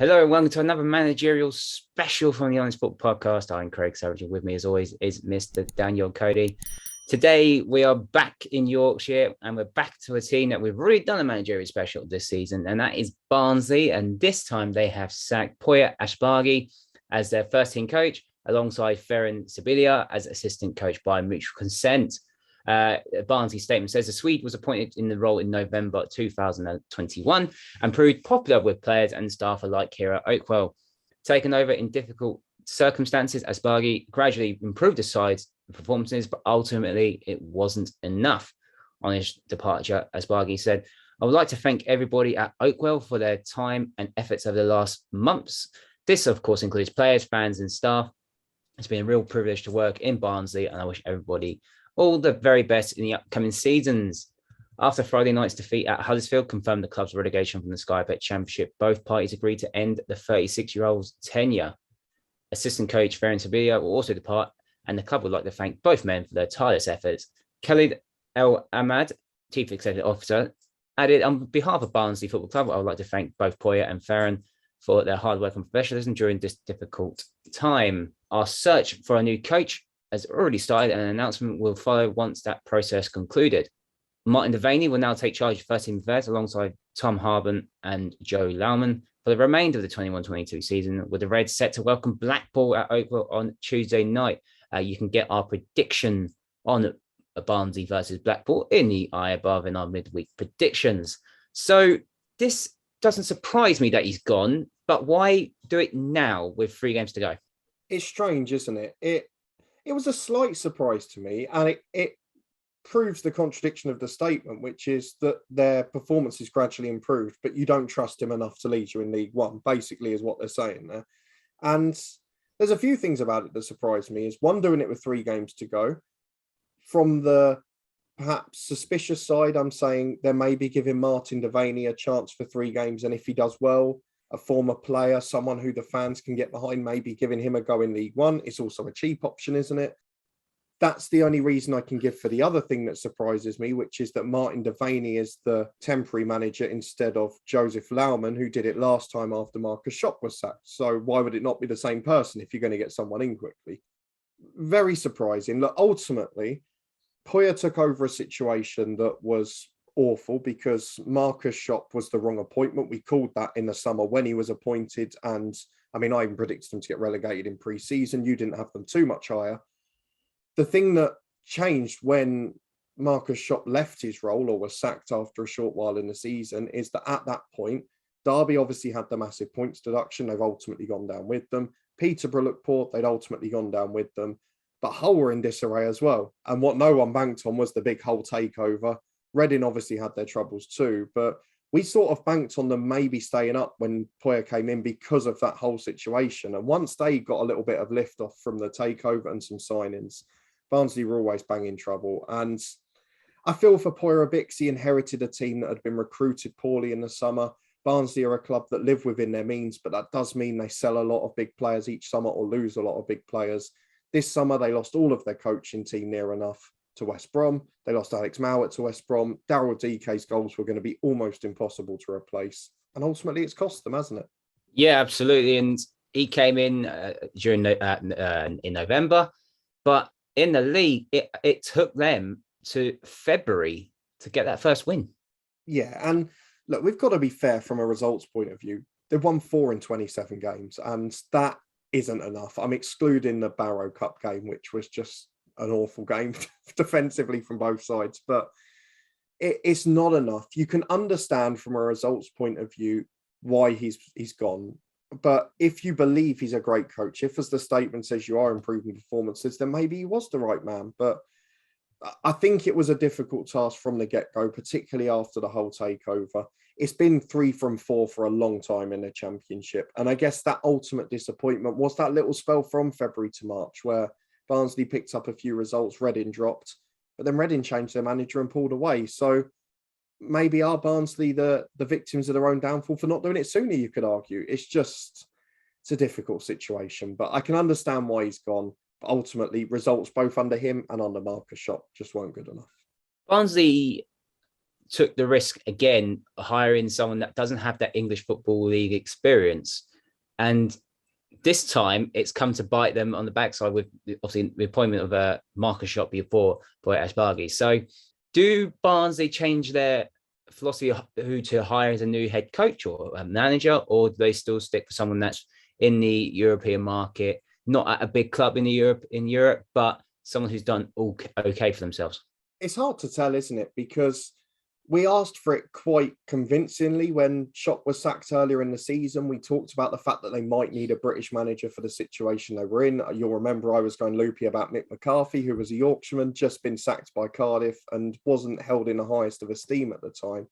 Hello and welcome to another managerial special from the Honest Football Podcast. I'm Craig Savage, and with me as always is Mr. Daniel Cody. Today we are back in Yorkshire and we're back to a team that we've already done a managerial special this season, and that is Barnsley. And this time they have sacked Poya Asbaghi as their first team coach, alongside Ferran Sibilia as assistant coach by mutual consent. Barnsley's statement says the Swede was appointed in the role in November 2021 and proved popular with players and staff alike here at Oakwell. Taken over in difficult circumstances, Asbaghi gradually improved the side's performances, but ultimately it wasn't enough. On his departure, Asbaghi said, "I would like to thank everybody at Oakwell for their time and efforts over the last months. This, of course, includes players, fans, and staff. It's been a real privilege to work in Barnsley, and I wish everybody all the very best in the upcoming seasons." After Friday night's defeat at Huddersfield confirmed the club's relegation from the Sky Bet Championship, both parties agreed to end the 36-year-old's tenure. Assistant coach Ferran Sibilia will also depart, and the club would like to thank both men for their tireless efforts. Khalid El Ahmad, Chief Executive Officer, added, "On behalf of Barnsley Football Club, I would like to thank both Poya and Ferran for their hard work and professionalism during this difficult time. Our search for a new coach has already started, and an announcement will follow once that process concluded. Martin Devaney will now take charge of first team affairs alongside Tom Harben and Joe Lauman for the remainder of the 21-22 season, with the Reds set to welcome Blackpool at Oakwell on Tuesday night. You can get our prediction on Barnsley versus Blackpool in the eye above in our midweek predictions. So this doesn't surprise me that he's gone, but why do it now with 3 games to go? It's strange, isn't it? It was a slight surprise to me, and it proves the contradiction of the statement, which is that their performance is gradually improved, but you don't trust him enough to lead you in League One, basically is what they're saying there. And there's a few things about it that surprised me. Is one, doing it with 3 games to go. From the perhaps suspicious side, I'm saying they're maybe giving Martin Devaney a chance for 3 games, and if he does well, a former player, someone who the fans can get behind, maybe giving him a go in League One. It's also a cheap option, isn't it? That's the only reason I can give for the other thing that surprises me, which is that Martin Devaney is the temporary manager instead of Joseph Lauman, who did it last time after Marcus Schopp was sacked. So why would it not be the same person if you're going to get someone in quickly? Very surprising. Look, ultimately, Poya took over a situation that was awful because Marcus Schopp was the wrong appointment. We called that in the summer when he was appointed, and I mean, I even predicted them to get relegated in pre-season. You didn't have them too much higher. The thing that changed when Marcus Schopp left his role or was sacked after a short while in the season is that at that point, Derby obviously had the massive points deduction. They've ultimately gone down with them. Peterborough looked poor. They'd ultimately gone down with them. But Hull were in disarray as well. And what no one banked on was the big Hull takeover. Reading obviously had their troubles too, but we sort of banked on them maybe staying up when Poya came in because of that whole situation. And once they got a little bit of lift off from the takeover and some signings, Barnsley were always banging trouble. And I feel for Poya a bit because he inherited a team that had been recruited poorly in the summer. Barnsley are a club that live within their means, but that does mean they sell a lot of big players each summer or lose a lot of big players. This summer, they lost all of their coaching team near enough to West Brom. They lost Alex Mowat to West Brom. Daryl DK's goals were going to be almost impossible to replace. And ultimately, it's cost them, hasn't it? Yeah, absolutely. And he came in in November, but in the league, it took them to February to get that first win. Yeah, and look, we've got to be fair from a results point of view. They've won 4 in 27 games, and that isn't enough. I'm excluding the Barrow Cup game, which was just an awful game defensively from both sides, but it's not enough. You can understand from a results point of view why he's gone. But if you believe he's a great coach, if as the statement says you are improving performances, then maybe he was the right man. But I think it was a difficult task from the get-go, particularly after the whole takeover. It's been 3 from 4 for a long time in the Championship. And I guess that ultimate disappointment was that little spell from February to March where Barnsley picked up a few results, Reading dropped, but then Reading changed their manager and pulled away. So maybe are Barnsley the victims of their own downfall for not doing it sooner, you could argue. It's a difficult situation, but I can understand why he's gone. But ultimately, results both under him and under Marcus Schopp just weren't good enough. Barnsley took the risk again, hiring someone that doesn't have that English Football League experience. And this time it's come to bite them on the backside with obviously the appointment of Marcus Shot before Poya Asbaghi. So do Barnsley change their philosophy of who to hire as a new head coach or a manager, or do they still stick for someone that's in the European market, not at a big club in Europe, but someone who's done okay for themselves? It's hard to tell, isn't it? Because we asked for it quite convincingly when Schopp was sacked earlier in the season. We talked about the fact that they might need a British manager for the situation they were in. You'll remember I was going loopy about Mick McCarthy, who was a Yorkshireman, just been sacked by Cardiff and wasn't held in the highest of esteem at the time.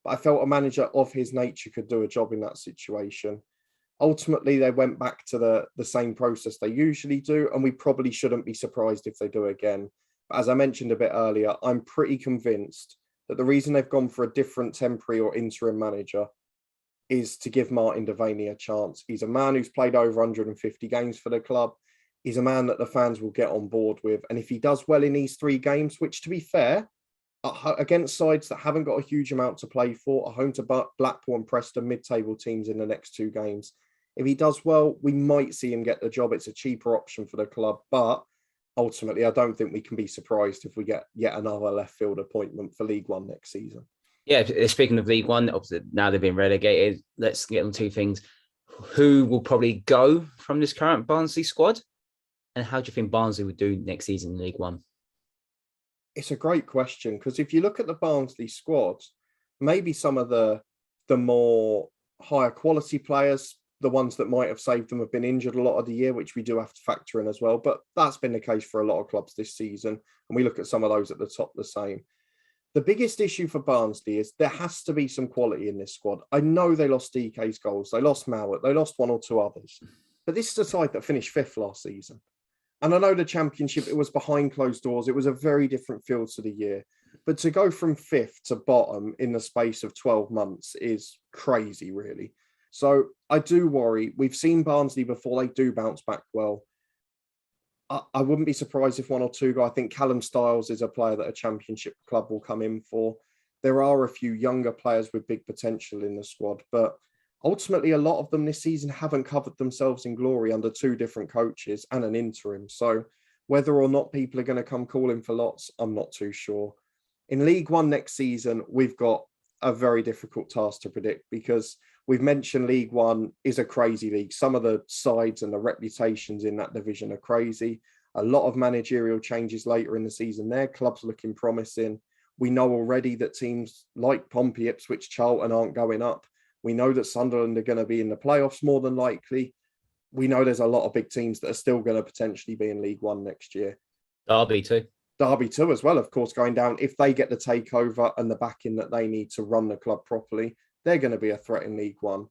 But I felt a manager of his nature could do a job in that situation. Ultimately, they went back to the same process they usually do, and we probably shouldn't be surprised if they do again. But as I mentioned a bit earlier, I'm pretty convinced that the reason they've gone for a different temporary or interim manager is to give Martin Devaney a chance. He's a man who's played over 150 games for the club. He's a man that the fans will get on board with. And if he does well in these 3 games, which to be fair, against sides that haven't got a huge amount to play for, are home to Blackpool and Preston, mid-table teams in the next 2 games. If he does well, we might see him get the job. It's a cheaper option for the club, but ultimately, I don't think we can be surprised if we get yet another left field appointment for League One next season. Yeah, speaking of League One, obviously now they've been relegated. Let's get on 2 things. Who will probably go from this current Barnsley squad? And how do you think Barnsley would do next season in League One? It's a great question, because if you look at the Barnsley squad, maybe some of the more higher quality players, the ones that might have saved them, have been injured a lot of the year, which we do have to factor in as well. But that's been the case for a lot of clubs this season. And we look at some of those at the top the same. The biggest issue for Barnsley is there has to be some quality in this squad. I know they lost DK's goals. They lost Mowat. They lost 1 or 2 others. But this is a side that finished 5th last season. And I know the Championship, it was behind closed doors. It was a very different feel to the year. But to go from 5th to bottom in the space of 12 months is crazy, really. So I do worry. We've seen Barnsley before. They do bounce back well. I wouldn't be surprised if 1 or 2 go. I think Callum Styles is a player that a Championship club will come in for. There are a few younger players with big potential in the squad, but ultimately a lot of them this season haven't covered themselves in glory under 2 different coaches and an interim. So whether or not people are going to come calling for lots, I'm not too sure. In League One next season, we've got a very difficult task to predict, because we've mentioned League One is a crazy league. Some of the sides and the reputations in that division are crazy. A lot of managerial changes later in the season there. Clubs looking promising. We know already that teams like Pompey, Ipswich, Charlton aren't going up. We know that Sunderland are going to be in the playoffs more than likely. We know there's a lot of big teams that are still going to potentially be in League One next year. Derby too as well, of course, going down. If they get the takeover and the backing that they need to run the club properly, they're going to be a threat in League One.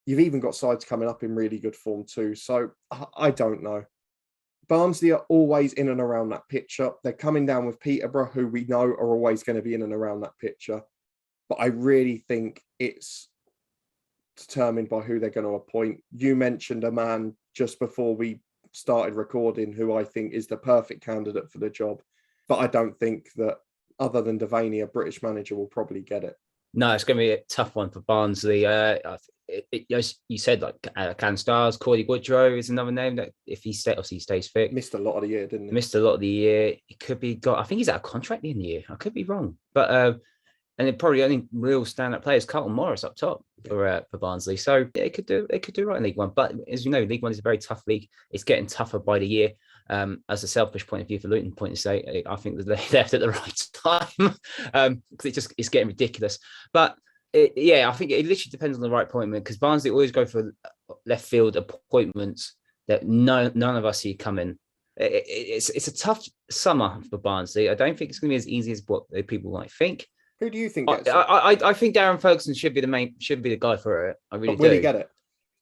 You've even got sides coming up in really good form too. So I don't know. Barnsley are always in and around that picture. They're coming down with Peterborough, who we know are always going to be in and around that picture. But I really think it's determined by who they're going to appoint. You mentioned a man just before we started recording who I think is the perfect candidate for the job. But I don't think that, other than Devaney, a British manager will probably get it. No, it's going to be a tough one for Barnsley. You said like Callum Styles, Cordy Woodrow is another name that if he stays fit. Missed a lot of the year, didn't he? Missed a lot of the year. He could be got. I think he's out of contract in the year. I could be wrong, but and it probably only real stand-up players, Carlton Morris up top for Barnsley. So yeah, it could do right in League One. But as you know, League One is a very tough league. It's getting tougher by the year. As a selfish point of view for Luton, point to say, I think that they left at the right time because it's getting ridiculous. But I think it literally depends on the right appointment, because Barnsley always go for left field appointments that none of us see coming. It's a tough summer for Barnsley. I don't think it's going to be as easy as what people might think. Who do you think gets it? I think Darren Ferguson should be the guy for it. I really do. Will he get it?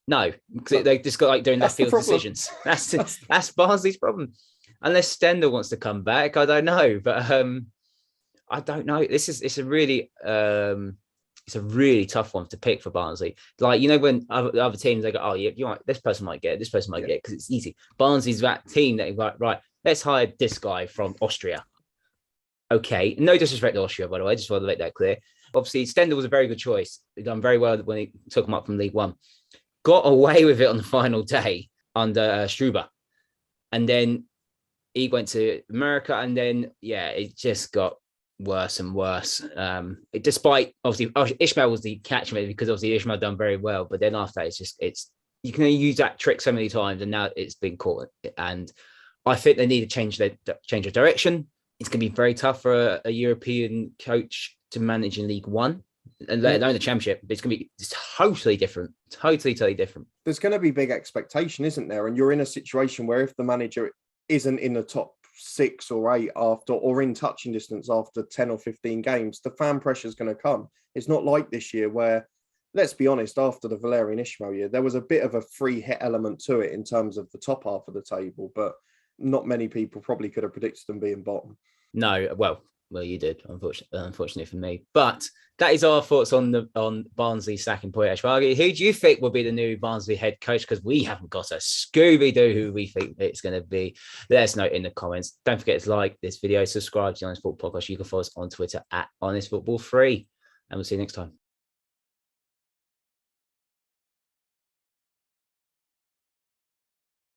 No, because they just got like doing left field decisions. That's Barnsley's problem. Unless Stendhal wants to come back, I don't know. But I don't know. It's a really tough one to pick for Barnsley. Like, you know, when other teams they go, oh yeah, you know, this person might get it, this person might get it, because it's easy. Barnsley's that team that like, right, let's hire this guy from Austria. Okay, no disrespect to Austria, by the way. I just want to make that clear. Obviously, Stendhal was a very good choice. He done very well when he took him up from League One. got away with it on the final day under Struber. And then he went to America, and then, it just got worse and worse. Despite, obviously, Ishmael was the catchment, because obviously Ishmael done very well. But then after that, it's you can only use that trick so many times, and now it's been caught. And I think they need to change their direction. It's going to be very tough for a European coach to manage in League One, and let alone the Championship. But it's going to be totally different, totally different. There's going to be big expectation, isn't there? And you're in a situation where if the manager isn't in the top 6 or 8 after, or in touching distance after 10 or 15 games, the fan pressure is going to come. It's not like this year where, let's be honest, after the Valerian Ismail year, there was a bit of a free hit element to it in terms of the top half of the table, but not many people probably could have predicted them being bottom. No, well, you did, unfortunately for me. But that is our thoughts on Barnsley sacking Poya Asbaghi. Who do you think will be the new Barnsley head coach? Because we haven't got a Scooby-Doo who we think it's going to be. Let us know in the comments. Don't forget to like this video, subscribe to the Honest Football Podcast. You can follow us on Twitter @HonestFootball3. And we'll see you next time.